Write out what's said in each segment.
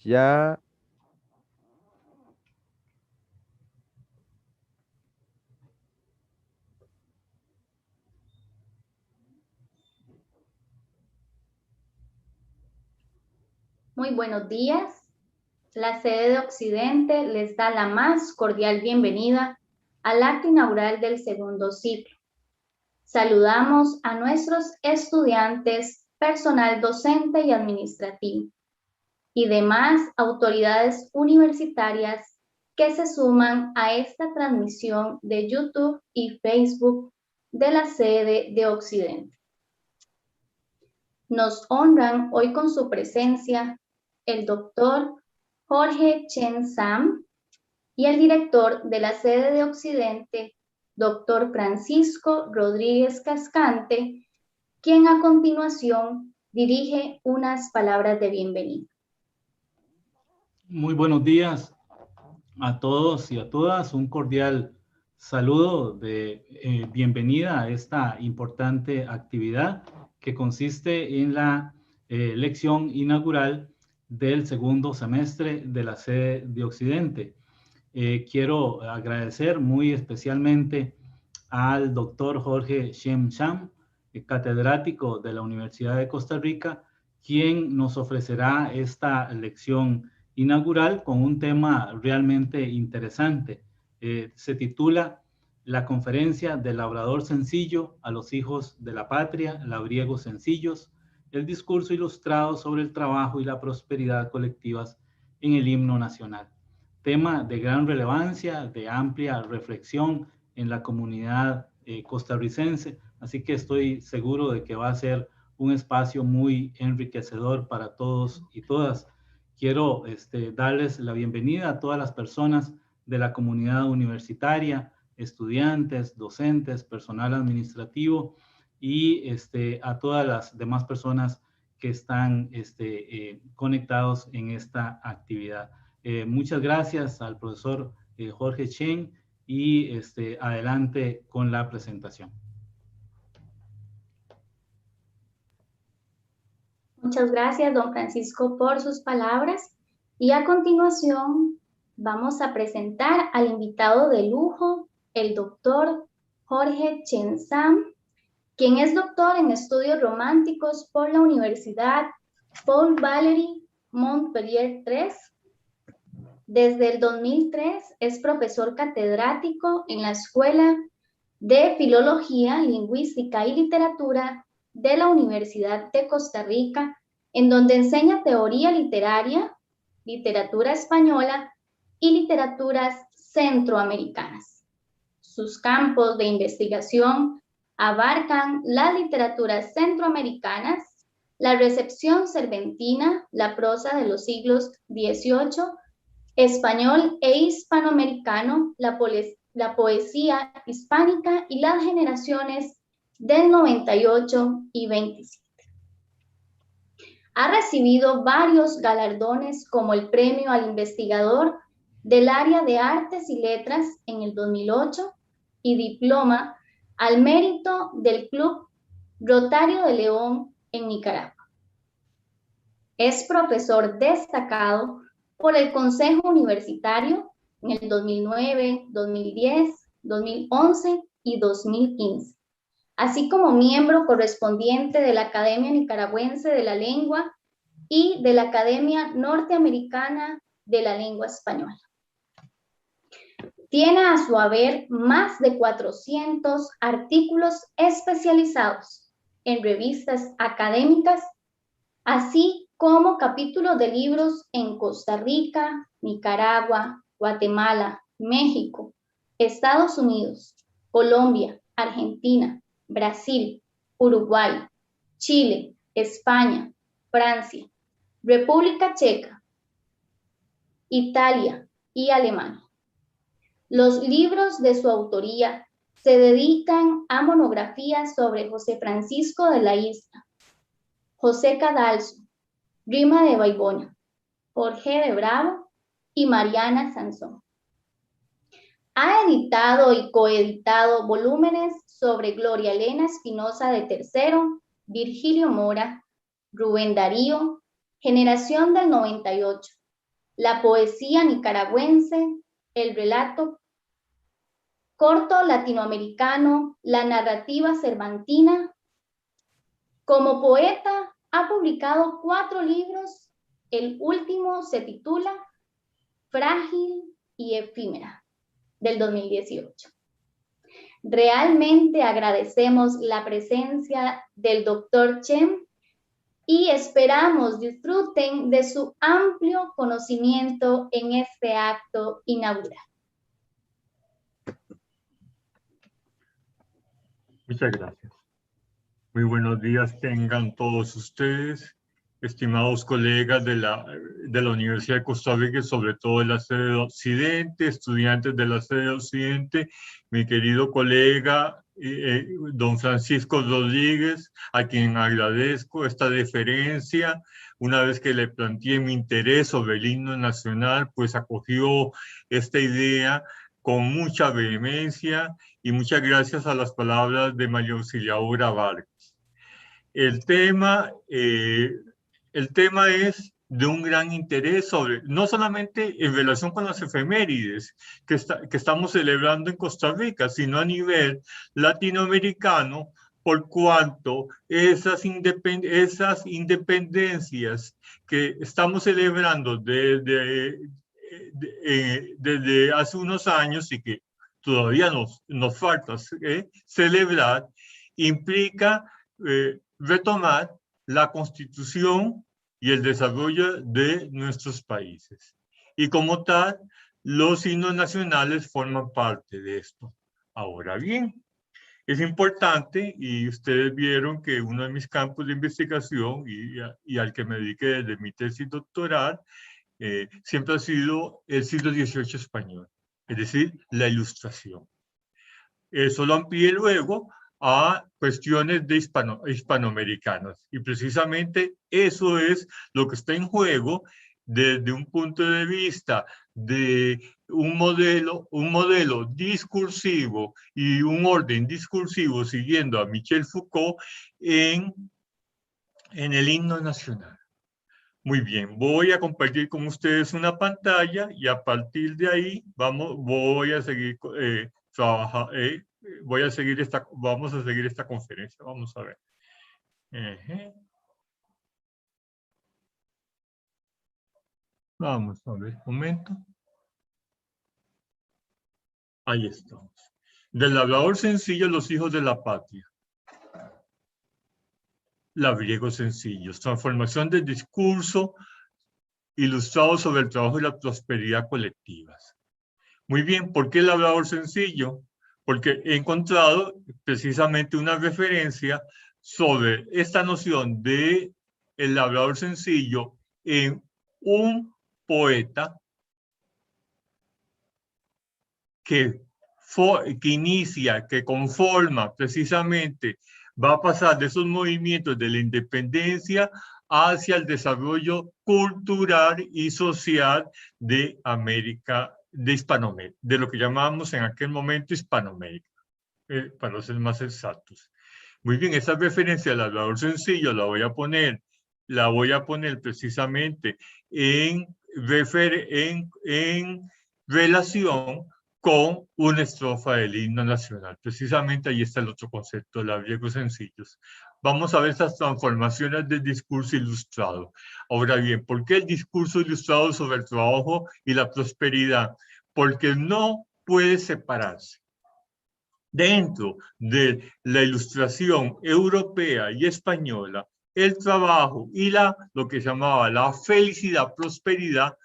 Ya. Muy buenos días. La sede de Occidente les da la más cordial bienvenida al acto inaugural del segundo ciclo. Saludamos a nuestros estudiantes, personal docente y administrativo y demás autoridades universitarias que se suman a esta transmisión de YouTube y Facebook de la sede de Occidente. Nos honran hoy con su presencia el doctor Jorge Chen Sam y el director de la sede de Occidente, doctor Francisco Rodríguez Cascante, quien a continuación dirige unas palabras de bienvenida. Muy buenos días a todos y a todas. Un cordial saludo de bienvenida a esta importante actividad que consiste en la lección inaugural del segundo semestre de la sede de Occidente. Quiero agradecer muy especialmente al doctor Jorge Chen Sam, catedrático de la Universidad de Costa Rica, quien nos ofrecerá esta lección inaugural con un tema realmente interesante. Se titula La conferencia del labrador sencillo a los hijos de la patria, labriegos sencillos, el discurso ilustrado sobre el trabajo y la prosperidad colectivas en el himno nacional. Tema de gran relevancia, de amplia reflexión en la comunidad costarricense, así que estoy seguro de que va a ser un espacio muy enriquecedor para todos y todas. Quiero darles la bienvenida a todas las personas de la comunidad universitaria, estudiantes, docentes, personal administrativo y a todas las demás personas que están conectados en esta actividad. Muchas gracias al profesor Jorge Chen y adelante con la presentación. Muchas gracias, don Francisco, por sus palabras. Y a continuación vamos a presentar al invitado de lujo, el doctor Jorge Chen Sam, quien es doctor en estudios románticos por la Universidad Paul Valéry Montpellier III. Desde el 2003 es profesor catedrático en la Escuela de Filología, Lingüística y Literatura de la Universidad de Costa Rica, en donde enseña teoría literaria, literatura española y literaturas centroamericanas. Sus campos de investigación abarcan las literaturas centroamericanas, la recepción cervantina, la prosa de los siglos XVIII, español e hispanoamericano, la poesía hispánica y las generaciones del 98 y 27. Ha recibido varios galardones como el Premio al Investigador del Área de Artes y Letras en el 2008 y diploma al mérito del Club Rotario de León en Nicaragua. Es profesor destacado por el Consejo Universitario en el 2009, 2010, 2011 y 2015, así como miembro correspondiente de la Academia Nicaragüense de la Lengua y de la Academia Norteamericana de la Lengua Española. Tiene a su haber más de 400 artículos especializados en revistas académicas, así como capítulos de libros en Costa Rica, Nicaragua, Guatemala, México, Estados Unidos, Colombia, Argentina, Brasil, Uruguay, Chile, España, Francia, República Checa, Italia y Alemania. Los libros de su autoría se dedican a monografías sobre José Francisco de la Isla, José Cadalso, Rima de Baibona, Jorge de Bravo y Mariana Sansón. Ha editado y coeditado volúmenes sobre Gloria Elena Espinosa de Tercero, Virgilio Mora, Rubén Darío, Generación del 98, la poesía nicaragüense, el relato corto latinoamericano, la narrativa cervantina. Como poeta ha publicado 4 libros, el último se titula Frágil y Efímera, del 2018. Realmente agradecemos la presencia del Dr. Chen y esperamos disfruten de su amplio conocimiento en este acto inaugural. Muchas gracias. Muy buenos días tengan todos ustedes, estimados colegas de la Universidad de Costa Rica, sobre todo de la sede de Occidente, estudiantes de la sede de Occidente, mi querido colega don Francisco Rodríguez, a quien agradezco esta deferencia. Una vez que le planteé mi interés sobre el himno nacional, pues acogió esta idea con mucha vehemencia y muchas gracias a las palabras de María Auxiliadora Vargas. El tema es de un gran interés sobre, no solamente en relación con las efemérides que estamos celebrando en Costa Rica, sino a nivel latinoamericano, por cuanto esas independencias que estamos celebrando desde hace unos años y que todavía nos falta celebrar, implica retomar la constitución y el desarrollo de nuestros países. Y como tal, los himnos nacionales forman parte de esto. Ahora bien, es importante, y ustedes vieron que uno de mis campos de investigación y al que me dediqué desde mi tesis doctoral, siempre ha sido el siglo XVIII español, es decir, la Ilustración. Eso lo amplié luego a cuestiones de hispanoamericanas. Y precisamente eso es lo que está en juego desde un punto de vista de un modelo discursivo y un orden discursivo siguiendo a Michel Foucault en el himno nacional. Muy bien, voy a compartir con ustedes una pantalla y a partir de ahí voy a seguir vamos a seguir esta conferencia. Vamos a ver. Vamos a ver, un momento. Ahí estamos. Del labrador sencillo, los hijos de la patria. Labriegos sencillos. Transformación del discurso ilustrado sobre el trabajo y la prosperidad colectivas. Muy bien, ¿por qué el labrador sencillo? Porque he encontrado precisamente una referencia sobre esta noción de el labrador sencillo en un poeta que inicia, que conforma precisamente, va a pasar de esos movimientos de la independencia hacia el desarrollo cultural y social de América, de Hispanoamérica, de lo que llamábamos en aquel momento Hispanoamérica, para ser más exactos. Muy bien, esa referencia al labrador sencillo la voy a poner precisamente en relación con una estrofa del himno nacional. Precisamente ahí está el otro concepto, labriegos sencillos. Vamos a ver estas transformaciones del discurso ilustrado. Ahora bien, ¿por qué el discurso ilustrado sobre el trabajo y la prosperidad? Porque no puede separarse. Dentro de la ilustración europea y española, el trabajo y lo que se llamaba la felicidad, prosperidad,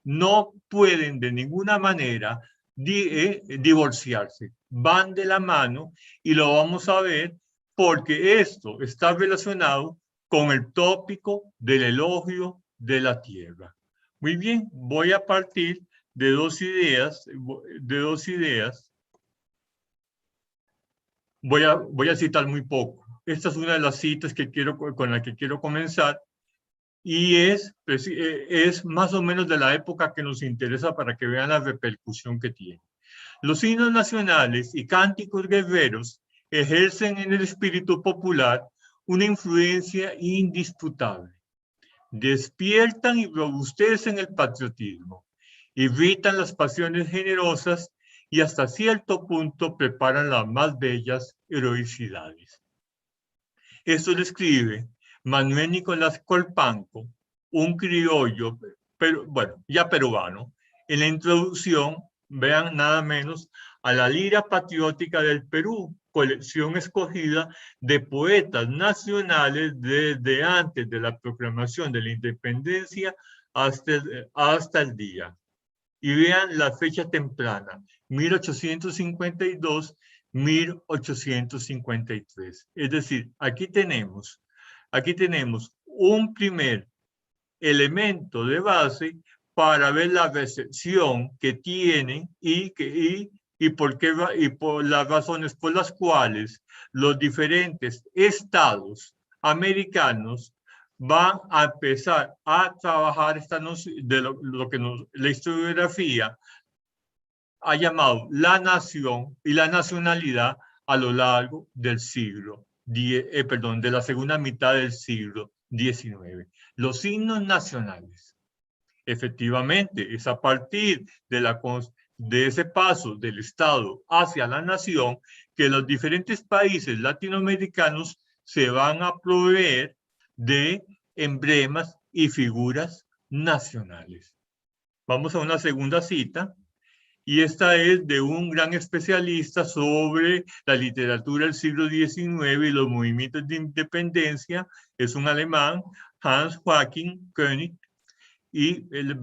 no pueden de ninguna manera divorciarse. Van de la mano y lo vamos a ver porque esto está relacionado con el tópico del elogio de la tierra. Muy bien, voy a partir de dos ideas. Voy a citar muy poco. Esta es una de las citas con la que quiero comenzar y es más o menos de la época que nos interesa para que vean la repercusión que tiene. Los himnos nacionales y cánticos guerreros ejercen en el espíritu popular una influencia indisputable. despiertan y robustecen el patriotismo, irritan las pasiones generosas y hasta cierto punto preparan las más bellas heroicidades. Esto lo escribe Manuel Nicolás Colpanco, un criollo, pero, bueno, ya peruano. En la introducción, vean nada menos a la Lira Patriótica del Perú, colección escogida de poetas nacionales desde antes de la proclamación de la independencia hasta el día. Y vean la fecha temprana, 1852, 1853. Es decir, aquí tenemos un primer elemento de base para ver la recepción que tienen y por las razones por las cuales los diferentes estados americanos van a empezar a trabajar esta noción de lo que la historiografía ha llamado la nación y la nacionalidad a lo largo del de la segunda mitad del siglo XIX. Los signos nacionales. Efectivamente, es a partir de ese paso del Estado hacia la nación que los diferentes países latinoamericanos se van a proveer de emblemas y figuras nacionales. Vamos a una segunda cita, y esta es de un gran especialista sobre la literatura del siglo XIX y los movimientos de independencia. Es un alemán, Hans Joachim König, y le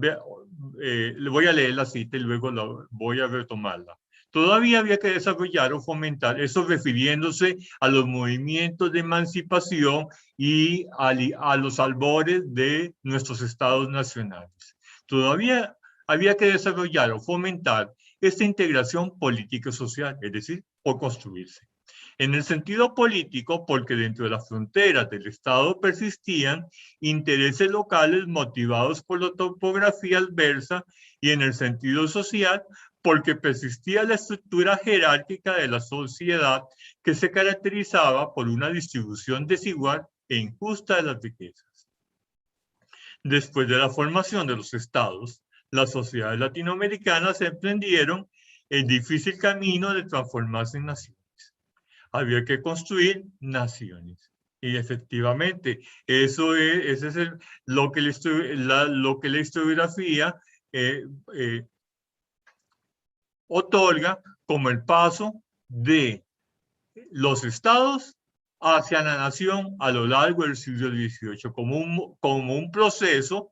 voy a leer la cita y luego voy a retomarla. Todavía había que desarrollar o fomentar, eso refiriéndose a los movimientos de emancipación y a los albores de nuestros estados nacionales. Todavía había que desarrollar o fomentar esta integración política y social, es decir, por construirse. En el sentido político, porque dentro de las fronteras del Estado persistían intereses locales motivados por la topografía adversa, y en el sentido social, porque persistía la estructura jerárquica de la sociedad que se caracterizaba por una distribución desigual e injusta de las riquezas. Después de la formación de los estados, las sociedades latinoamericanas emprendieron el difícil camino de transformarse en naciones. Había que construir naciones. Y efectivamente, ese es lo que la historiografía otorga como el paso de los estados hacia la nación a lo largo del siglo XVIII, como un proceso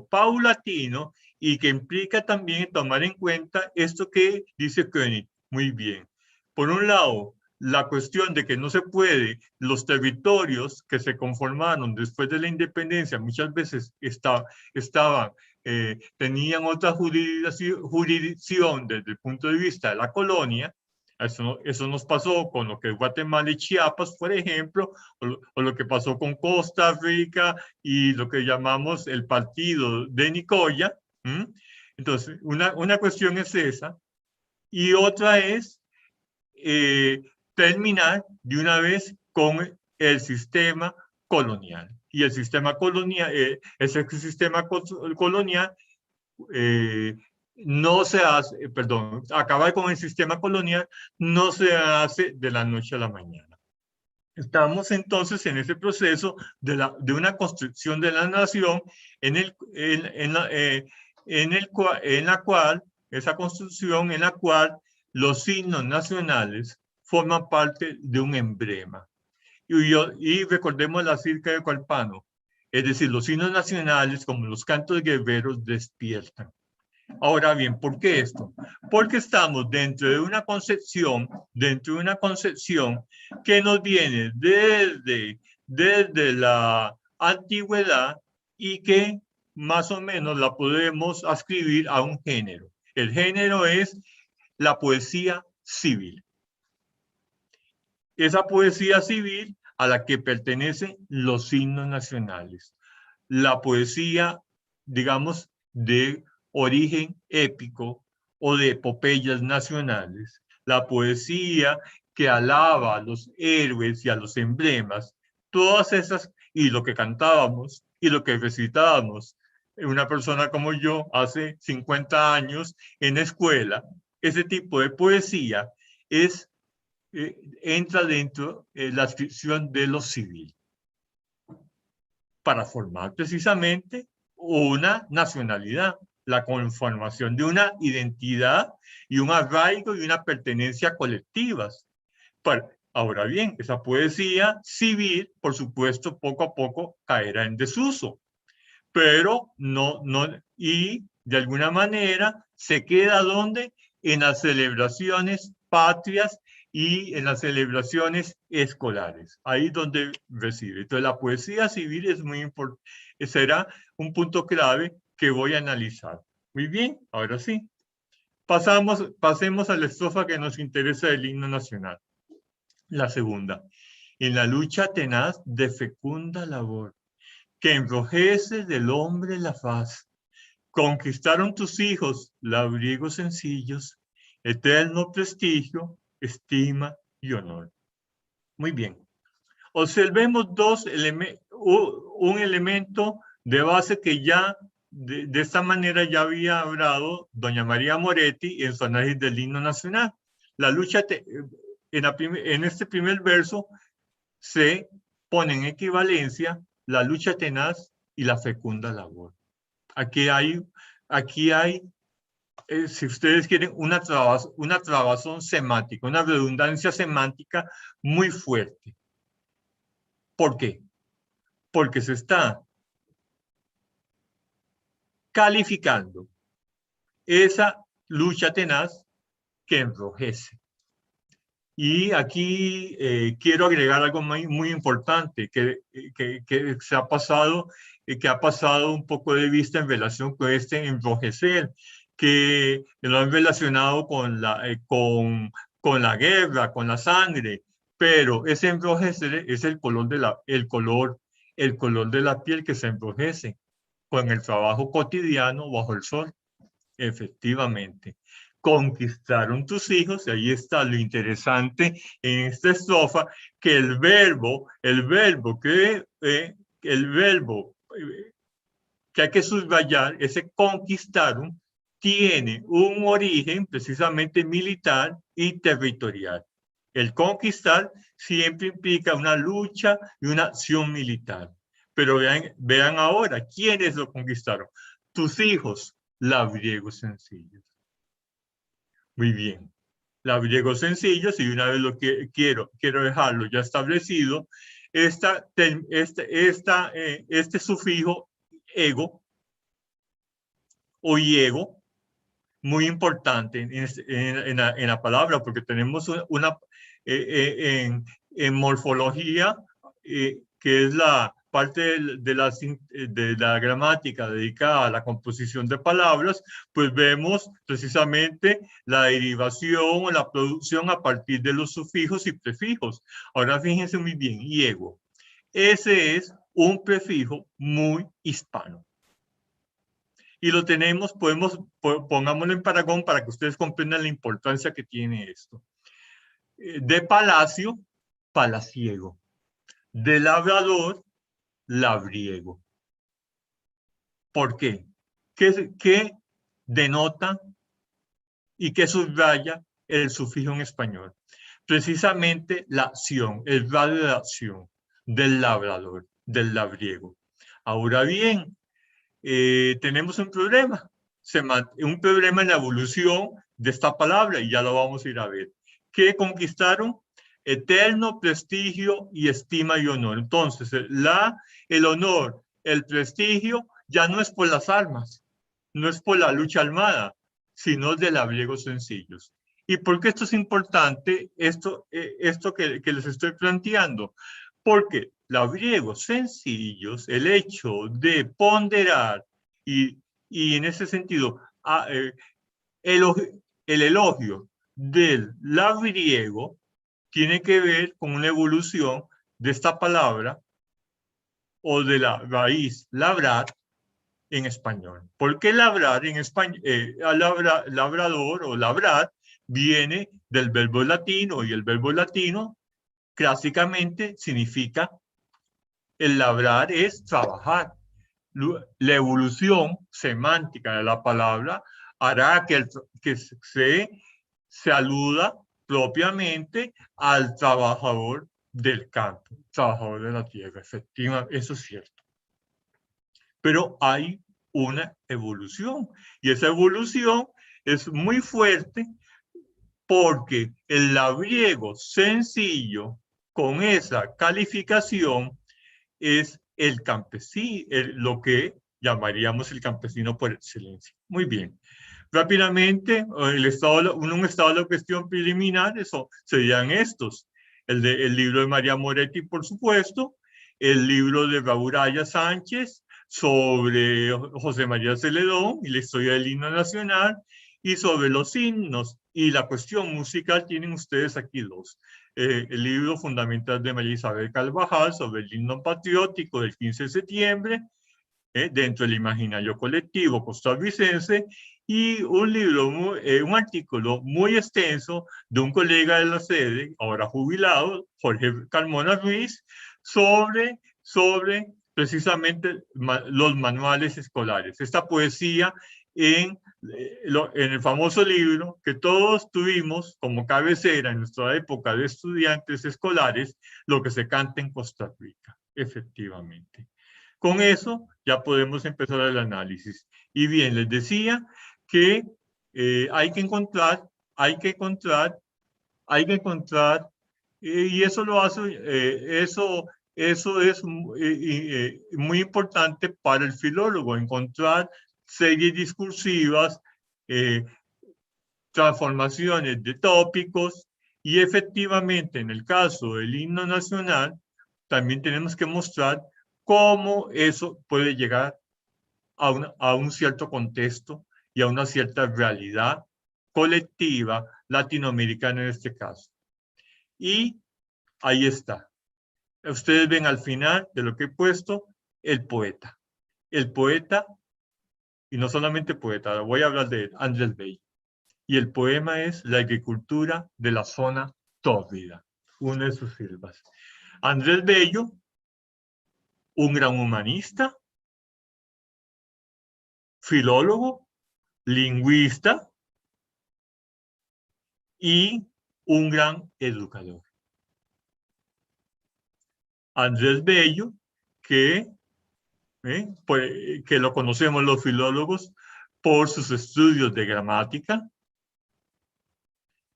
paulatino, y que implica también tomar en cuenta esto que dice König muy bien. Por un lado, la cuestión de que no se puede, los territorios que se conformaron después de la independencia muchas veces tenían otra jurisdicción desde el punto de vista de la colonia. Eso nos pasó con lo que es Guatemala y Chiapas, por ejemplo, o lo que pasó con Costa Rica y lo que llamamos el partido de Nicoya. Entonces, una cuestión es esa, y otra es terminar de una vez con el sistema colonial. Y el sistema colonial, no se hace, acabar con el sistema colonial no se hace de la noche a la mañana. Estamos entonces en ese proceso de una construcción de la nación esa construcción en la cual los signos nacionales forman parte de un emblema. Y recordemos la circa de Colpano, es decir, los signos nacionales, como los cantos guerreros, despiertan. Ahora bien, ¿por qué esto? Porque estamos dentro de una concepción que nos viene desde la antigüedad, y que más o menos la podemos ascribir a un género. El género es la poesía civil. Esa poesía civil a la que pertenecen los signos nacionales. La poesía, digamos, de origen épico o de epopeyas nacionales. La poesía que alaba a los héroes y a los emblemas. Todas esas y lo que cantábamos y lo que recitábamos una persona como yo hace 50 años en escuela, ese tipo de poesía entra dentro de la descripción de lo civil para formar precisamente una nacionalidad, la conformación de una identidad y un arraigo y una pertenencia colectivas. Ahora bien, esa poesía civil, por supuesto, poco a poco caerá en desuso, pero y de alguna manera se queda donde en las celebraciones patrias y en las celebraciones escolares, ahí donde recibe. Entonces la poesía civil es muy importante, será un punto clave que voy a analizar. Muy bien, ahora sí. Pasemos a la estrofa que nos interesa del himno nacional. La segunda. En la lucha tenaz de fecunda labor, que enrojece del hombre la faz. Conquistaron tus hijos, labriegos sencillos, eterno prestigio, estima y honor. Muy bien. Observemos un elemento de base que ya, de esta manera ya había hablado doña María Moretti en su análisis del himno nacional. La lucha, en este primer verso, se pone en equivalencia la lucha tenaz y la fecunda labor. Aquí hay si ustedes quieren, una trabazón semántica, una redundancia semántica muy fuerte. ¿Por qué? Porque se está calificando esa lucha tenaz que enrojece. Y aquí quiero agregar algo muy importante que ha pasado un poco de vista en relación con este enrojecer, que lo han relacionado con la guerra, con la sangre, pero ese enrojecer es el color de la piel que se enrojece con el trabajo cotidiano bajo el sol, efectivamente. Conquistaron tus hijos, y ahí está lo interesante en esta estrofa, que el verbo que hay que subrayar, ese conquistaron, tiene un origen precisamente militar y territorial. El conquistar siempre implica una lucha y una acción militar. Pero vean ahora, ¿quiénes lo conquistaron? Tus hijos, labriegos sencillos. Muy bien. Labriegos sencillos, y una vez lo que quiero dejarlo ya establecido, este sufijo ego o iego, muy importante en la palabra, porque tenemos en morfología, que es la parte de la gramática dedicada a la composición de palabras, pues vemos precisamente la derivación o la producción a partir de los sufijos y prefijos. Ahora fíjense muy bien, iego. Ese es un prefijo muy hispano. Y lo tenemos, pongámoslo en paragón para que ustedes comprendan la importancia que tiene esto. De palacio, palaciego. De labrador, labriego. ¿Por qué? ¿Qué denota y qué subraya el sufijo en español? Precisamente la acción, el radio de acción del labrador, del labriego. Ahora bien, tenemos un problema en la evolución de esta palabra, y ya lo vamos a ir a ver. ¿Qué conquistaron? Eterno prestigio y estima y honor. Entonces, el honor, el prestigio, ya no es por las armas, no es por la lucha armada, sino de labriegos sencillos. ¿Y por qué esto es importante, esto que les estoy planteando? Porque labriegos sencillos, el hecho de ponderar y en ese sentido el elogio del labriego tiene que ver con una evolución de esta palabra o de la raíz labrar en español. ¿Por qué labrar en español? Labrador o labrar viene del verbo latino, y el verbo latino clásicamente significa El labrar es trabajar. La evolución semántica de la palabra hará que se aluda propiamente al trabajador del campo, trabajador de la tierra. Efectivamente, eso es cierto. Pero hay una evolución y esa evolución es muy fuerte porque el labriego sencillo con esa calificación es el campesino, lo que llamaríamos el campesino por excelencia. Muy bien. Rápidamente, un estado de la cuestión preliminar, eso serían estos. El libro de María Moretti, por supuesto, el libro de Raúl Aya Sánchez sobre José María Celedón y la historia del himno nacional, y sobre los himnos y la cuestión musical tienen ustedes aquí dos. El libro fundamental de María Isabel Carvajal sobre el himno patriótico del 15 de septiembre, dentro del imaginario colectivo costarricense, y un artículo muy extenso de un colega de la sede, ahora jubilado, Jorge Carmona Ruiz, sobre precisamente los manuales escolares. Esta poesía en el famoso libro que todos tuvimos como cabecera en nuestra época de estudiantes escolares, Lo que se canta en Costa Rica, efectivamente. Con eso ya podemos empezar el análisis. Y bien, les decía que hay que encontrar, y eso lo hace, eso es muy importante para el filólogo, encontrar series discursivas, transformaciones de tópicos, y efectivamente en el caso del himno nacional también tenemos que mostrar cómo eso puede llegar a un cierto contexto y a una cierta realidad colectiva latinoamericana en este caso. Y ahí está. Ustedes ven al final de lo que he puesto, el poeta. El poeta, y no solamente poeta, voy a hablar de Andrés Bello. Y el poema es La agricultura de la zona tórrida, una de sus sílabas. Andrés Bello, un gran humanista, filólogo, lingüista y un gran educador. Andrés Bello, que lo conocemos los filólogos por sus estudios de gramática,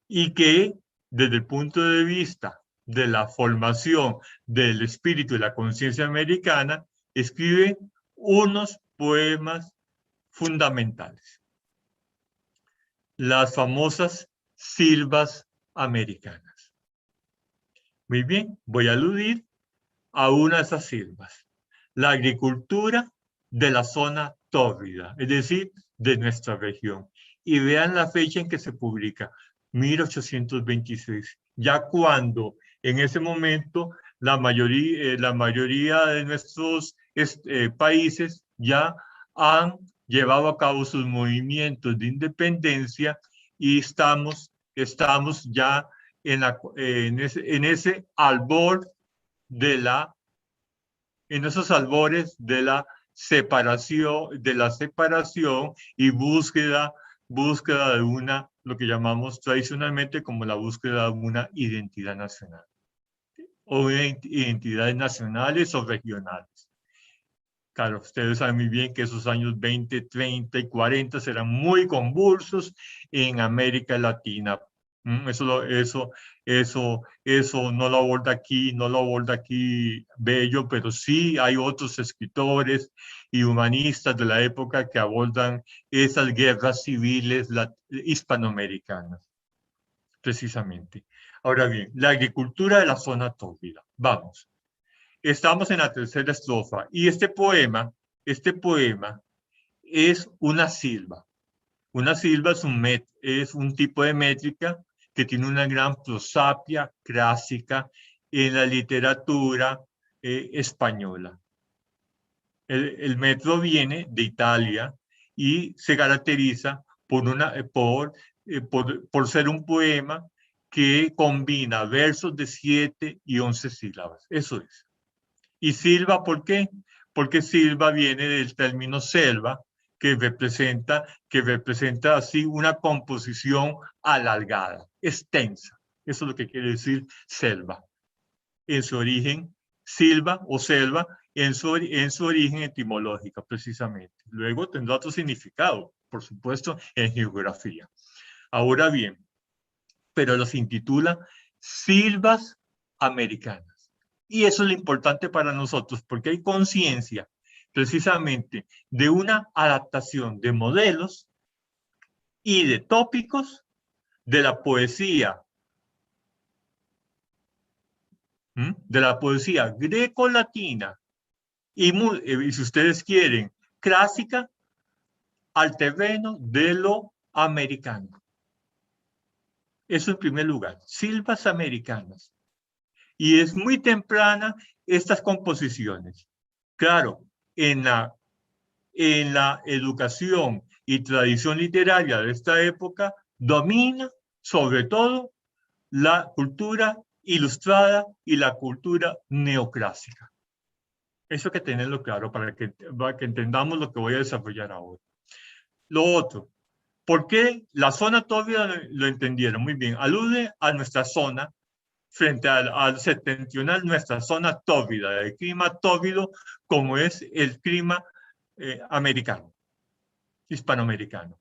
y que desde el punto de vista de la formación del espíritu y la conciencia americana, escribe unos poemas fundamentales. Las famosas silvas americanas. Muy bien, voy a aludir a una de esas silvas. La agricultura de la zona tórrida, es decir, de nuestra región. Y vean la fecha en que se publica, 1826. Ya cuando en ese momento la mayoría de nuestros países ya han llevado a cabo sus movimientos de independencia y estamos ya en ese albor en esos albores de la separación y búsqueda de lo que llamamos tradicionalmente como la búsqueda de una identidad nacional o identidades nacionales o regionales. Claro, ustedes saben muy bien que esos años 20, 30 y 40 serán muy convulsos en América Latina. Eso no lo aborda aquí Bello, pero sí hay otros escritores y humanistas de la época que abordan esas guerras civiles hispanoamericanas, precisamente. Ahora bien, la agricultura de la zona tórrida. Vamos. Estamos en la tercera estrofa y este poema es una silva. Una silva es un tipo de métrica que tiene una gran prosapia clásica en la literatura española. El metro viene de Italia y se caracteriza por ser un poema que combina versos de 7 y 11 sílabas. Eso es. ¿Y silva por qué? Porque silva viene del término selva, que representa así una composición alargada, extensa. Eso es lo que quiere decir selva. En su origen, silva o selva, en su origen etimológica, precisamente. Luego tendrá otro significado, por supuesto, en geografía. Ahora bien, pero los intitula silvas americanas. Y eso es lo importante para nosotros, porque hay conciencia precisamente de una adaptación de modelos y de tópicos de la poesía, greco-latina y si ustedes quieren, clásica, al terreno de lo americano. Eso en primer lugar, silvas americanas. Y es muy temprana estas composiciones. Claro, en la educación y tradición literaria de esta época domina sobre todo la cultura ilustrada y la cultura neoclásica. Eso hay que tenerlo claro para que entendamos lo que voy a desarrollar ahora. Lo otro, ¿por qué la zona tórrida lo entendieron? Muy bien, alude a nuestra zona frente al septentrional, nuestra zona tórrida, el clima tórrido como es el clima americano, hispanoamericano.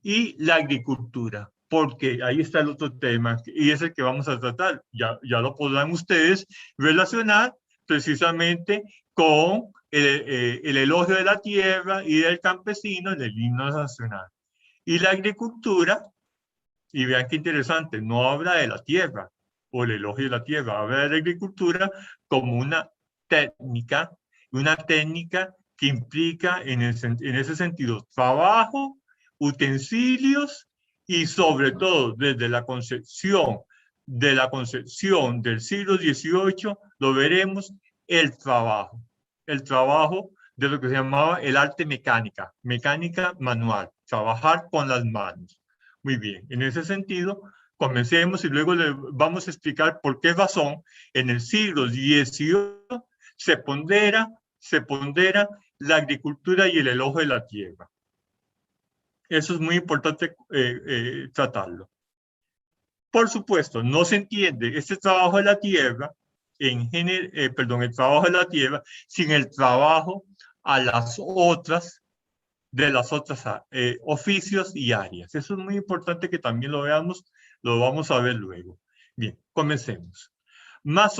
Y la agricultura, porque ahí está el otro tema y es el que vamos a tratar. Ya lo podrán ustedes relacionar precisamente con el elogio de la tierra y del campesino en el himno nacional. Y la agricultura, y vean qué interesante, no habla de la tierra o el elogio de la tierra, habla de la agricultura como una técnica que implica en ese sentido trabajo, utensilios y sobre todo desde la concepción del siglo XVIII lo veremos el trabajo de lo que se llamaba el arte mecánica manual, trabajar con las manos. Muy bien, en ese sentido comencemos y luego le vamos a explicar por qué razón en el siglo XVIII se pondera la agricultura y el elogio de la tierra. Eso es muy importante tratarlo. Por supuesto, no se entiende este trabajo de la tierra, el trabajo de la tierra, sin el trabajo a las otras oficios y áreas. Eso es muy importante que también lo veamos, lo vamos a ver luego. Bien, comencemos. Mas,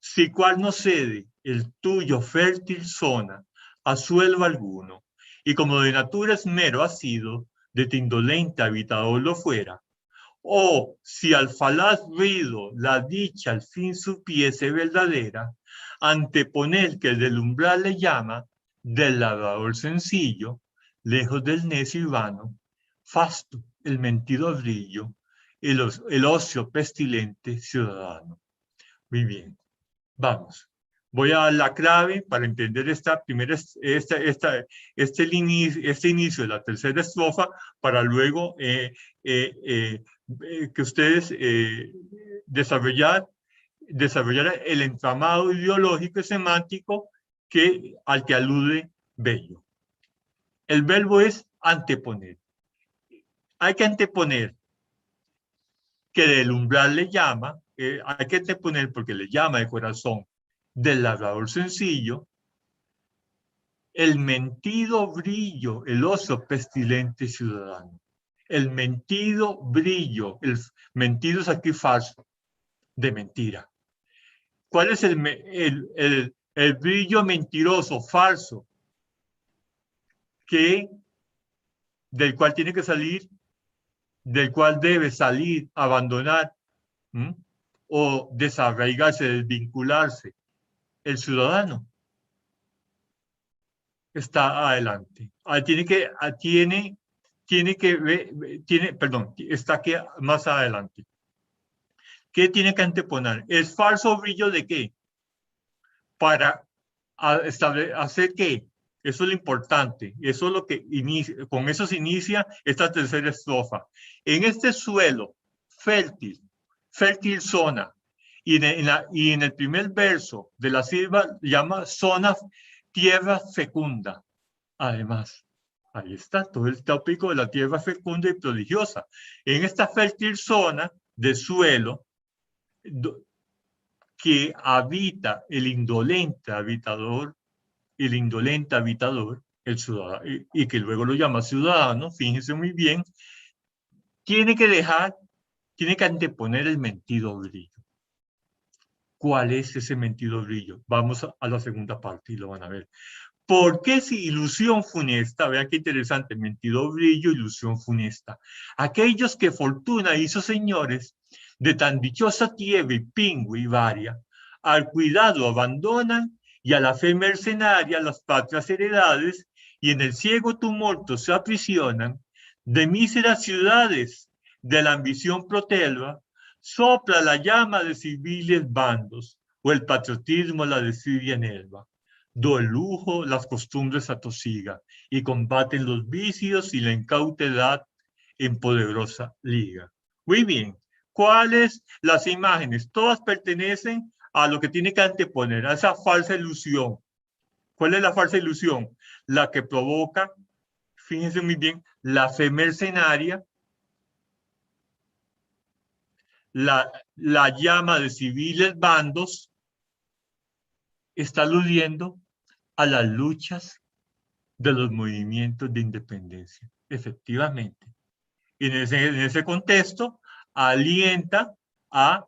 si cual no cede el tuyo fértil zona a suelo alguno, y como de natura esmero ha sido, de tu indolente habitador lo fuera, o si al falaz ruido la dicha al fin supiese verdadera, anteponer que el del umbral le llama, del labrador sencillo, lejos del necio y vano, fasto el mentido brillo, el ocio pestilente ciudadano. Muy bien, vamos. Voy a dar la clave para entender este inicio de la tercera estrofa para luego que ustedes desarrollar el entramado ideológico y semántico al que alude Bello. El verbo es anteponer. Hay que anteponer que del umbral le llama, hay que anteponer porque le llama de corazón del labrador sencillo, el mentido brillo, el oso pestilente ciudadano. El mentido brillo, el mentido es aquí falso, de mentira. ¿Cuál es el brillo mentiroso, falso, del cual tiene que salir, del cual debe salir, abandonar, o desarraigarse, desvincularse? El ciudadano está adelante. Está aquí más adelante. ¿Qué tiene que anteponer? ¿Es falso brillo de qué? Para hacer qué. Eso es lo importante. Eso es lo que con eso se inicia esta tercera estrofa. En este suelo fértil zona, Y en el primer verso de la sílaba llama zona, tierra fecunda. Además, ahí está todo el tópico de la tierra fecunda y prodigiosa. En esta fértil zona de suelo que habita el indolente habitador, el ciudadano, y que luego lo llama ciudadano, fíjense muy bien, tiene que anteponer el mentido brillo. ¿Cuál es ese mentido brillo? Vamos a la segunda parte y lo van a ver. ¿Por qué si ilusión funesta? Vean qué interesante, mentido brillo, ilusión funesta. Aquellos que fortuna hizo señores de tan dichosa tierra y pingüe y varia, al cuidado abandonan y a la fe mercenaria las patrias heredades y en el ciego tumulto se aprisionan de míseras ciudades, de la ambición protelva, sopla la llama de civiles bandos o el patriotismo la desidia enerva. Do el lujo las costumbres atosiga y combaten los vicios y la incauta edad en poderosa liga. Muy bien, ¿cuáles las imágenes? Todas pertenecen a lo que tiene que anteponer, a esa falsa ilusión. ¿Cuál es la falsa ilusión? La que provoca, fíjense muy bien, la fe mercenaria, la llama de civiles bandos, está aludiendo a las luchas de los movimientos de independencia. Efectivamente. En ese contexto, alienta a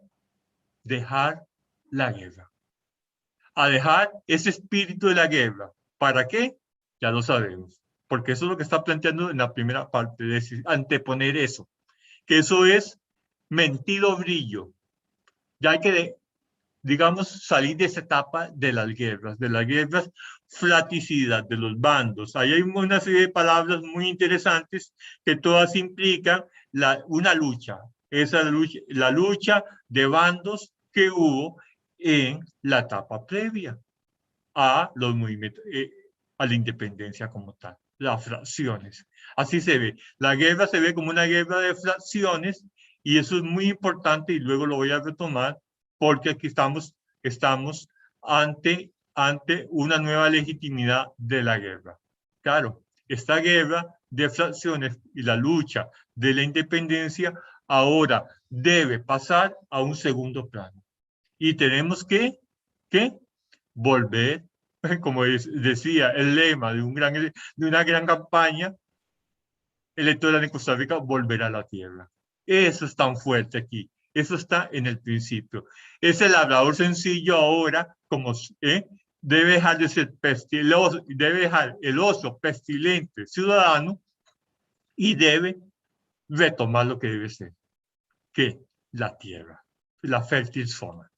dejar la guerra. A dejar ese espíritu de la guerra. ¿Para qué? Ya lo sabemos. Porque eso es lo que está planteando en la primera parte, de decir, anteponer eso. Que eso es mentido brillo. Ya hay que, digamos, salir de esa etapa de las guerras fraticidas, de los bandos. Ahí hay una serie de palabras muy interesantes que todas implican una lucha. La lucha de bandos que hubo en la etapa previa a los movimientos, a la independencia como tal, las fracciones. Así se ve. La guerra se ve como una guerra de fracciones y eso es muy importante y luego lo voy a retomar porque aquí estamos ante una nueva legitimidad de la guerra. Claro, esta guerra de fracciones y la lucha de la independencia ahora debe pasar a un segundo plano. Y tenemos que volver, como decía el lema de una gran campaña electoral en Costa Rica, volver a la tierra. Eso es tan fuerte aquí. Eso está en el principio. Ese labrador sencillo ahora, como debe dejar de ser pestiloso, debe dejar el oso pestilente ciudadano y debe retomar lo que debe ser, que la tierra, la fértil zona.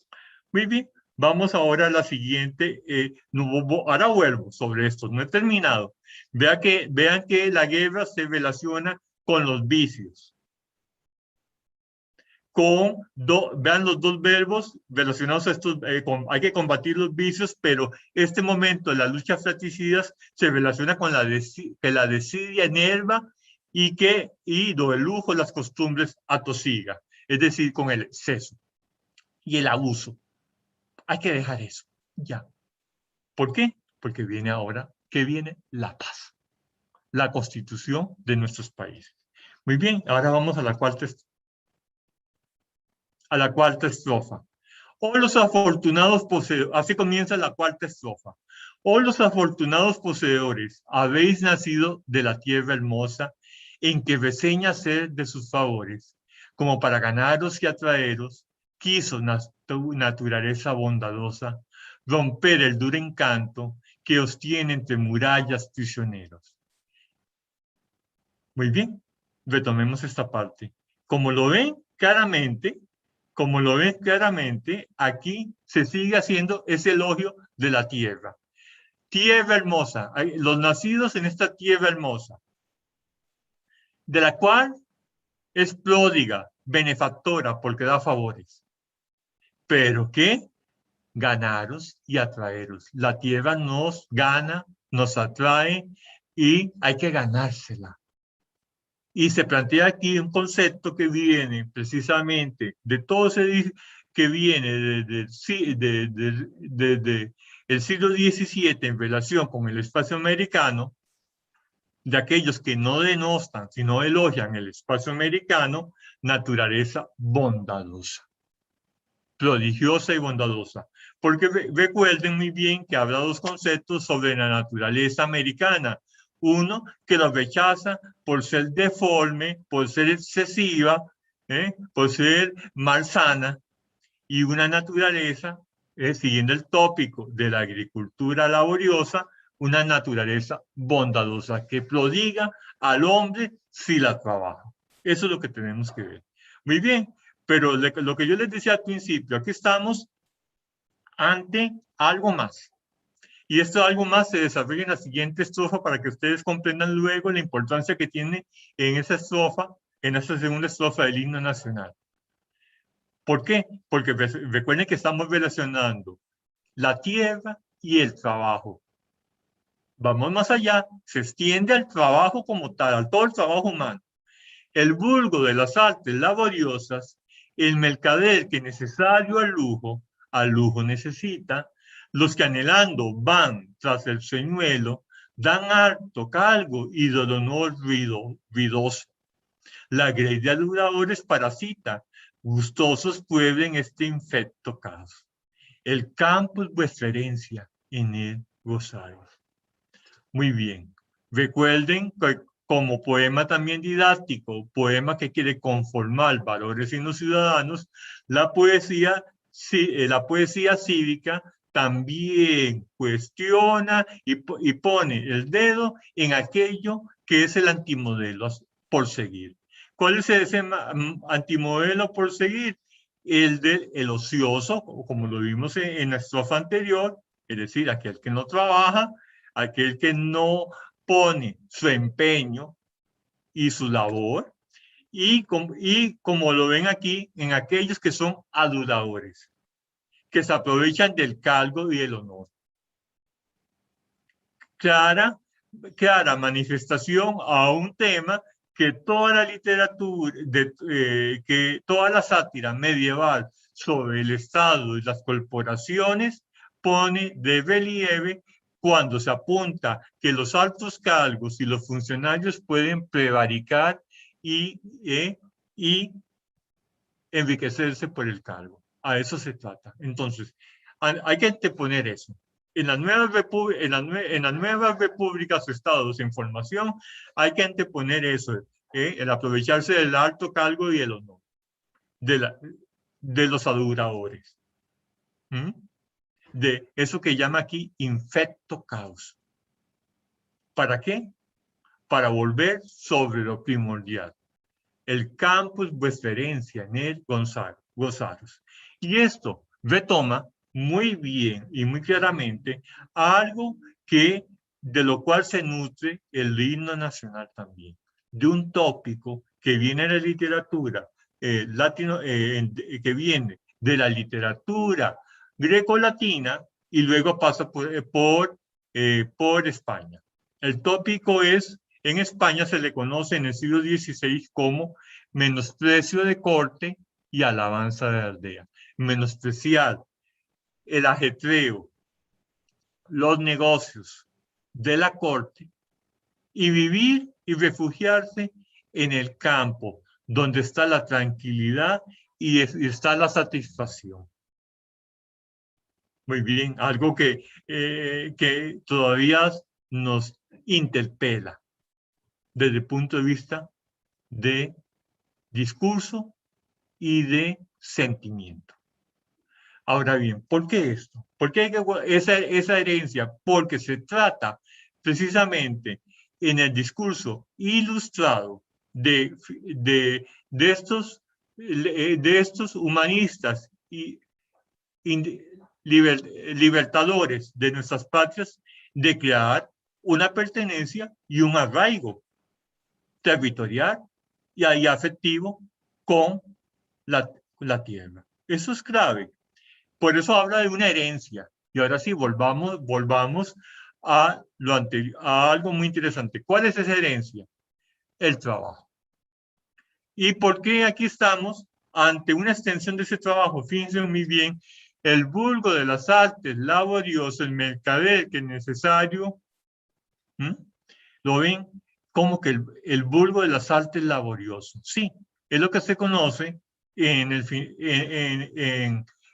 Muy bien, vamos ahora a la siguiente. Ahora vuelvo sobre esto, no he terminado. Vean que la guerra se relaciona con los vicios. Vean los dos verbos relacionados a estos, hay que combatir los vicios, pero este momento de las luchas fratricidas se relaciona con que la desidia enerva y do el lujo las costumbres atosiga, es decir, con el exceso y el abuso. Hay que dejar eso, ya. ¿Por qué? Porque viene ahora, ¿qué viene? La paz, la constitución de nuestros países. Muy bien, ahora vamos a la cuarta estrofa. Oh, los afortunados poseedores, así comienza la cuarta estrofa. Oh, los afortunados poseedores, habéis nacido de la tierra hermosa, en que reseña ser de sus favores, como para ganaros y atraeros, quiso naturaleza bondadosa romper el duro encanto que os tiene entre murallas prisioneros. Muy bien, retomemos esta parte. Como lo ven claramente, aquí se sigue haciendo ese elogio de la tierra. Tierra hermosa, los nacidos en esta tierra hermosa, de la cual es pródiga, benefactora, porque da favores. Pero ¿qué? Ganaros y atraeros. La tierra nos gana, nos atrae y hay que ganársela. Y se plantea aquí un concepto que viene precisamente de todo que viene desde el siglo XVII en relación con el espacio americano, de aquellos que no denostan, sino elogian el espacio americano, naturaleza bondadosa, prodigiosa y bondadosa. Porque recuerden muy bien que habrá dos conceptos sobre la naturaleza americana. Uno, que lo rechaza por ser deforme, por ser excesiva, por ser malsana, y una naturaleza, siguiendo el tópico de la agricultura laboriosa, una naturaleza bondadosa que prodiga al hombre si la trabaja. Eso es lo que tenemos que ver. Muy bien, pero lo que yo les decía al principio, aquí estamos ante algo más. Y esto algo más se desarrolla en la siguiente estrofa para que ustedes comprendan luego la importancia que tiene en esa estrofa, en esa segunda estrofa del himno nacional. ¿Por qué? Porque recuerden que estamos relacionando la tierra y el trabajo. Vamos más allá, se extiende al trabajo como tal, a todo el trabajo humano. El vulgo de las artes laboriosas, el mercader que necesario al lujo necesita, los que anhelando van tras el señuelo, dan harto calgo y del honor ruidoso. La grey de aduladores parasita, gustosos pueblen este infecto caso. El campo es vuestra herencia, en él gozaros. Muy bien. Recuerden que como poema también didáctico, poema que quiere conformar valores en los ciudadanos, la poesía cívica también cuestiona y pone el dedo en aquello que es el antimodelo por seguir. ¿Cuál es ese antimodelo por seguir? El ocioso, como lo vimos en la estrofa anterior, es decir, aquel que no trabaja, aquel que no pone su empeño y su labor, y como lo ven aquí, en aquellos que son aduladores, que se aprovechan del cargo y del honor. Clara manifestación a un tema que toda la literatura, que toda la sátira medieval sobre el Estado y las corporaciones pone de relieve cuando se apunta que los altos cargos y los funcionarios pueden prevaricar y enriquecerse por el cargo. A eso se trata. Entonces, hay que anteponer eso. En las nuevas repúblicas o estados en formación, hay que anteponer eso, el aprovecharse del alto cargo y el honor de los aduladores. De eso que llama aquí infecto caos. ¿Para qué? Para volver sobre lo primordial. El campo es vuestra herencia, en él gozaros. Y esto retoma muy bien y muy claramente algo de lo cual se nutre el himno nacional también, de un tópico que viene de la literatura que viene de la literatura greco-latina y luego pasa por España. El tópico es, en España se le conoce en el siglo XVI como menosprecio de corte y alabanza de aldea. Menospreciar el ajetreo, los negocios de la corte y vivir y refugiarse en el campo, donde está la tranquilidad y está la satisfacción. Muy bien, algo que todavía nos interpela desde el punto de vista de discurso y de sentimiento. Ahora bien, ¿por qué esto? ¿Por qué esa herencia? Porque se trata precisamente en el discurso ilustrado de estos humanistas y libertadores de nuestras patrias, de crear una pertenencia y un arraigo territorial y afectivo con la tierra. Eso es clave. Por eso habla de una herencia. Y ahora sí, volvamos a lo anterior, a algo muy interesante. ¿Cuál es esa herencia? El trabajo. ¿Y por qué aquí estamos ante una extensión de ese trabajo, fíjense muy bien, el vulgo de las artes, laborioso, el mercader que es necesario, ¿lo ven? Como que el vulgo de las artes laborioso. Sí, es lo que se conoce en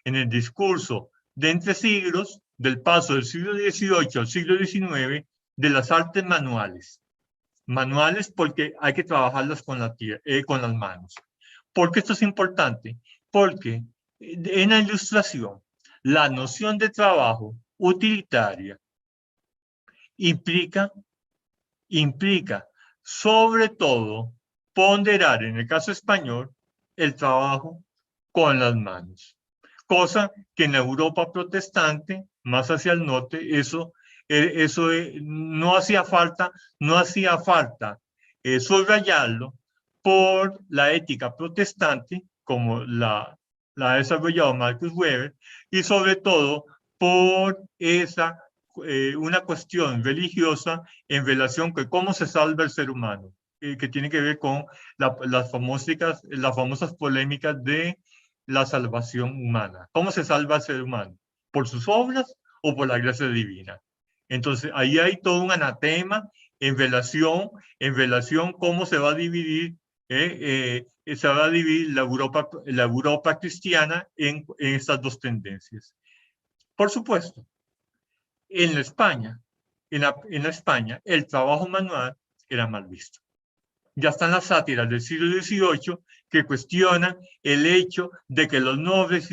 el discurso de entre siglos, del paso del siglo XVIII al siglo XIX, de las artes manuales. Manuales porque hay que trabajarlas con las manos. ¿Por qué esto es importante? Porque en la ilustración, la noción de trabajo utilitaria implica sobre todo ponderar, en el caso español, el trabajo con las manos. Cosa que en la Europa protestante, más hacia el norte, eso no hacía falta subrayarlo por la ética protestante, como la ha desarrollado Marcus Weber, y sobre todo por una cuestión religiosa en relación con cómo se salva el ser humano, que tiene que ver con las famosas polémicas de la salvación humana. ¿Cómo se salva el ser humano? ¿Por sus obras o por la gracia divina? Entonces, ahí hay todo un anatema en relación cómo se va a dividir, la Europa cristiana en estas dos tendencias. Por supuesto, en la España, el trabajo manual era mal visto. Ya están las sátiras del siglo XVIII que cuestionan el hecho de que los nobles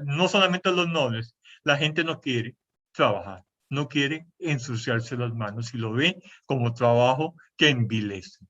no solamente los nobles, la gente no quiere trabajar, no quiere ensuciarse las manos y lo ve como trabajo que envilece.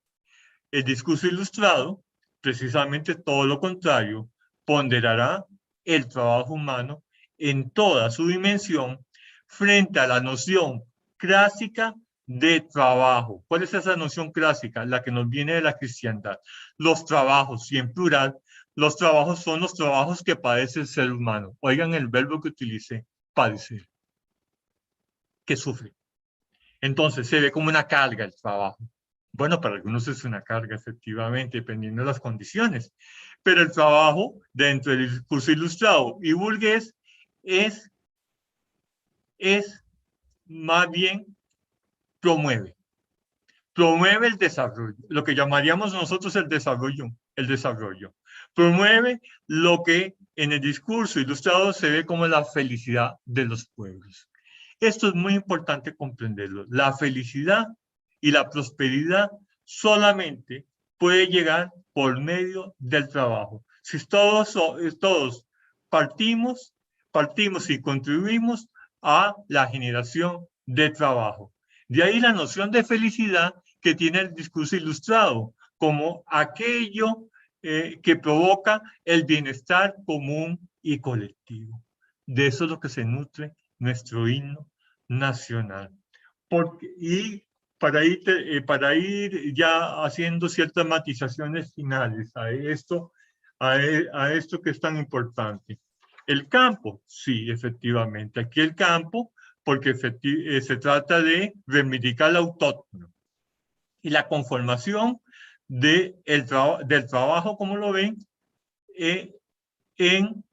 El discurso ilustrado, precisamente todo lo contrario, ponderará el trabajo humano en toda su dimensión frente a la noción clásica de trabajo. ¿Cuál es esa noción clásica? La que nos viene de la cristiandad. Los trabajos, y en plural, los trabajos son los trabajos que padece el ser humano. Oigan el verbo que utilicé, padecer, que sufre. Entonces se ve como una carga el trabajo. Bueno, para algunos es una carga, efectivamente, dependiendo de las condiciones. Pero el trabajo dentro del discurso ilustrado y burgués es más bien promueve el desarrollo, lo que llamaríamos nosotros el desarrollo. Promueve lo que en el discurso ilustrado se ve como la felicidad de los pueblos. Esto es muy importante comprenderlo. La felicidad y la prosperidad solamente puede llegar por medio del trabajo. Si todos partimos y contribuimos a la generación de trabajo. De ahí la noción de felicidad que tiene el discurso ilustrado, como aquello que provoca el bienestar común y colectivo. De eso es lo que se nutre nuestro himno nacional. Y para ir ya haciendo ciertas matizaciones finales a esto que es tan importante. El campo, sí, efectivamente. Aquí el campo, porque se trata de reivindicar el autóctono. Y la conformación del trabajo, como lo ven, en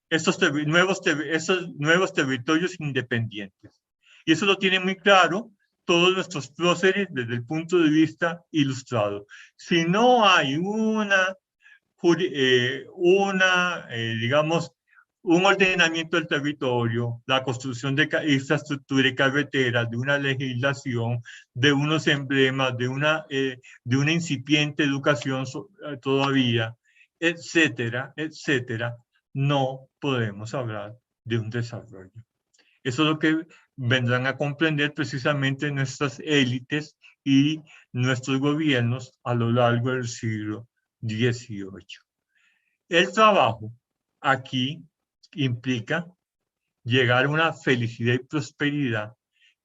estos nuevos territorios independientes. Y eso lo tienen muy claro todos nuestros próceres desde el punto de vista ilustrado. Si no hay digamos, un ordenamiento del territorio, la construcción de infraestructura y carreteras, de una legislación, de unos emblemas, de una incipiente educación todavía, etcétera, etcétera, no podemos hablar de un desarrollo. Eso es lo que vendrán a comprender precisamente nuestras élites y nuestros gobiernos a lo largo del siglo XVIII. El trabajo aquí implica llegar a una felicidad y prosperidad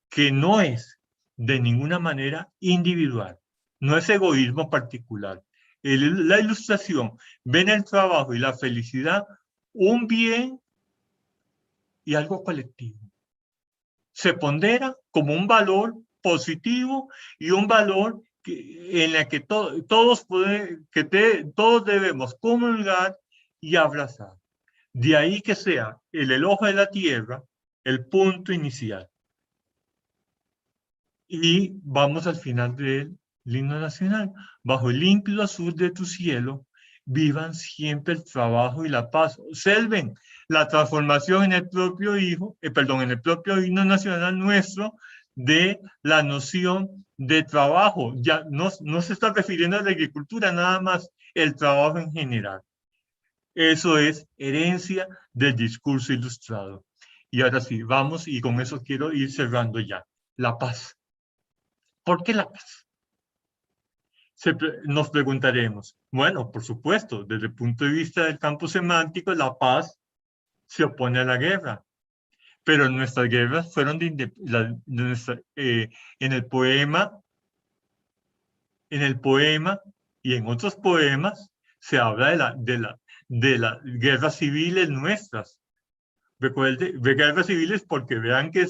que no es de ninguna manera individual, no es egoísmo particular. La ilustración ve en el trabajo y la felicidad un bien y algo colectivo. Se pondera como un valor positivo y un valor en la que todos debemos comulgar y abrazar. De ahí que sea el elojo de la tierra el punto inicial. Y vamos al final del himno nacional. Bajo el límpido azul de tu cielo, vivan siempre el trabajo y la paz. Observen la transformación en el propio en el propio himno nacional nuestro de la noción de trabajo. Ya no se está refiriendo a la agricultura, nada más el trabajo en general. Eso es herencia del discurso ilustrado. Y ahora sí, vamos, y con eso quiero ir cerrando ya. La paz. ¿Por qué la paz? Nos preguntaremos. Bueno, por supuesto, desde el punto de vista del campo semántico, la paz se opone a la guerra. Pero nuestras guerras fueron en el poema y en otros poemas se habla de las guerras civiles nuestras. Recuerde, guerras civiles porque vean que,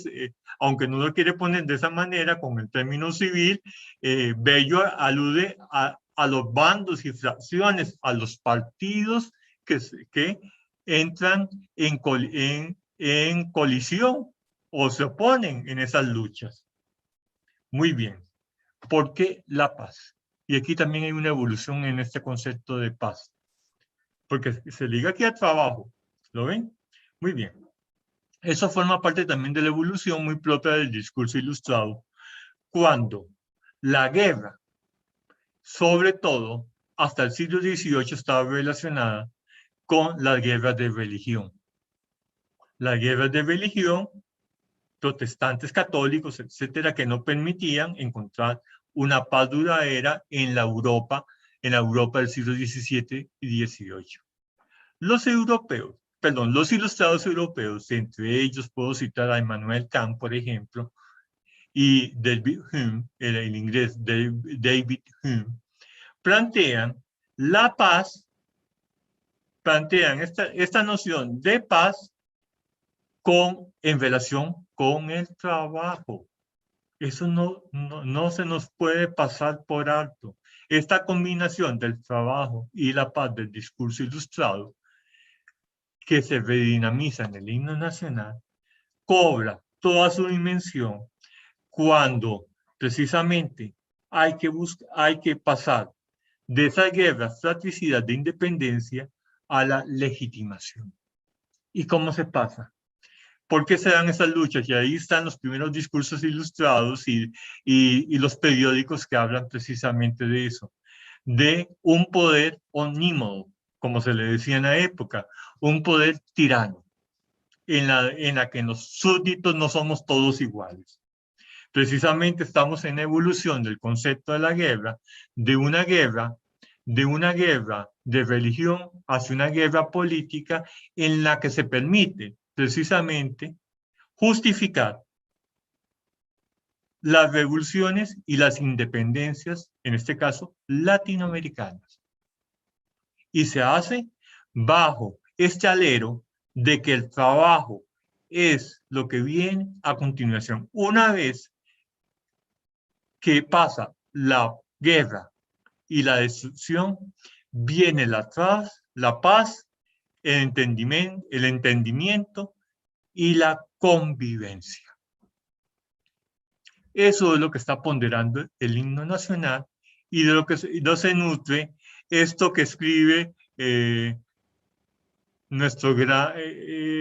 aunque no lo quiere poner de esa manera, con el término civil, Bello alude a los bandos y fracciones, a los partidos que entran en colisión o se oponen en esas luchas. Muy bien. ¿Por qué la paz? Y aquí también hay una evolución en este concepto de paz. Porque se liga aquí al trabajo. ¿Lo ven? Muy bien. Eso forma parte también de la evolución muy propia del discurso ilustrado, cuando la guerra, sobre todo hasta el siglo XVIII, estaba relacionada con las guerras de religión. Las guerras de religión, protestantes, católicos, etcétera, que no permitían encontrar una paz duradera en la Europa del siglo XVII y XVIII. Los ilustrados europeos, entre ellos puedo citar a Immanuel Kant, por ejemplo, y David Hume, el inglés David Hume, plantean la paz, plantean esta noción de paz en relación con el trabajo. Eso no se nos puede pasar por alto. Esta combinación del trabajo y la paz del discurso ilustrado, que se redinamiza en el himno nacional, cobra toda su dimensión cuando precisamente hay que pasar de esas guerras fratricidas de independencia a la legitimación. ¿Y cómo se pasa? ¿Por qué se dan esas luchas? Y ahí están los primeros discursos ilustrados y los periódicos que hablan precisamente de eso, de un poder omnímodo, como se le decía en la época, un poder tirano, en la que los súbditos no somos todos iguales. Precisamente estamos en evolución del concepto de la guerra, de una guerra de religión hacia una guerra política en la que se permite precisamente justificar las revoluciones y las independencias, en este caso, latinoamericanas. Y se hace bajo este alero de que el trabajo es lo que viene a continuación. Una vez que pasa la guerra y la destrucción, viene la paz, el entendimiento y la convivencia. Eso es lo que está ponderando el himno nacional y de lo que se nutre esto que escribe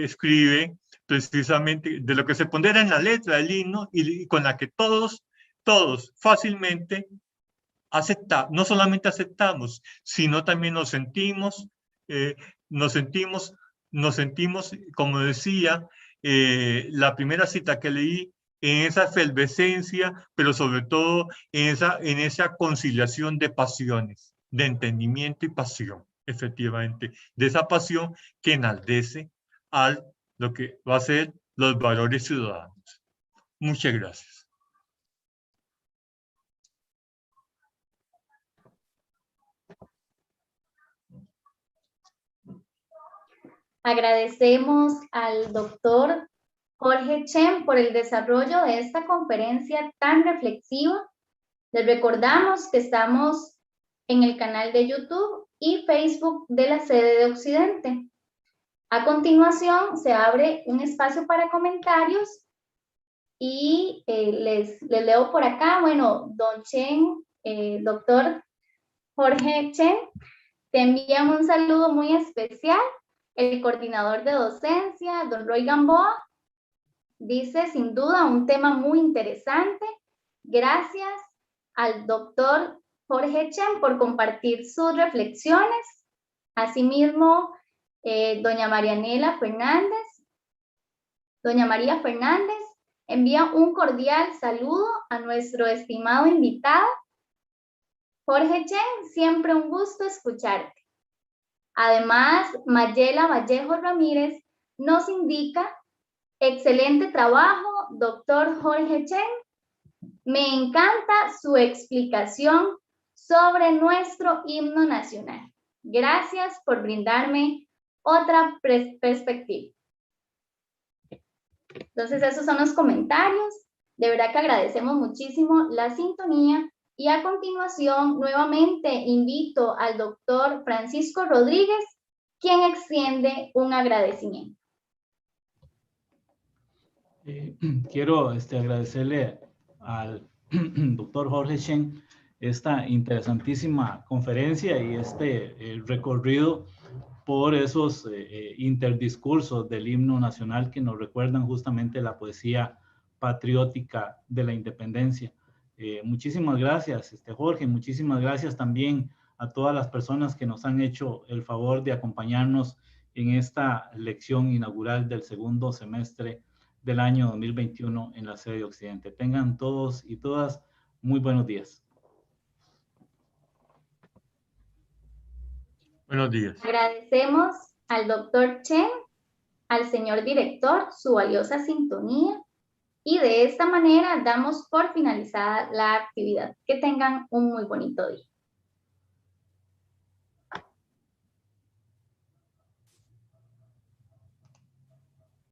escribe precisamente de lo que se pondera en la letra del himno y con la que todos fácilmente no solamente aceptamos, sino también nos sentimos, como decía la primera cita que leí, en esa efervescencia, pero sobre todo en esa conciliación de pasiones, de entendimiento y pasión, efectivamente, de esa pasión que enaldece a lo que va a ser los valores ciudadanos. Muchas gracias. Agradecemos al doctor Jorge Chen por el desarrollo de esta conferencia tan reflexiva Les recordamos que estamos en el canal de YouTube y Facebook de la sede de Occidente. A continuación se abre un espacio para comentarios y les leo por acá. Bueno, don Chen, doctor Jorge Chen, te envían un saludo muy especial. El coordinador de docencia, don Roy Gamboa, dice, sin duda, un tema muy interesante. Gracias al doctor Jorge Chen por compartir sus reflexiones. Asimismo, doña María Fernández envía un cordial saludo a nuestro estimado invitado. Jorge Chen, siempre un gusto escucharte. Además, Mayela Vallejo Ramírez nos indica, excelente trabajo, doctor Jorge Chen. Me encanta su explicación sobre nuestro himno nacional. Gracias por brindarme otra perspectiva. Entonces, esos son los comentarios. De verdad que agradecemos muchísimo la sintonía. Y a continuación, nuevamente invito al doctor Francisco Rodríguez, quien extiende un agradecimiento. Quiero agradecerle al doctor Jorge Chen esta interesantísima conferencia y recorrido por esos interdiscursos del himno nacional que nos recuerdan justamente la poesía patriótica de la independencia. Muchísimas gracias, Jorge. Muchísimas gracias también a todas las personas que nos han hecho el favor de acompañarnos en esta lección inaugural del segundo semestre del año 2021 en la sede de Occidente. Tengan todos y todas muy buenos días. Buenos días. Agradecemos al doctor Chen, al señor director, su valiosa sintonía. Y de esta manera damos por finalizada la actividad. Que tengan un muy bonito día.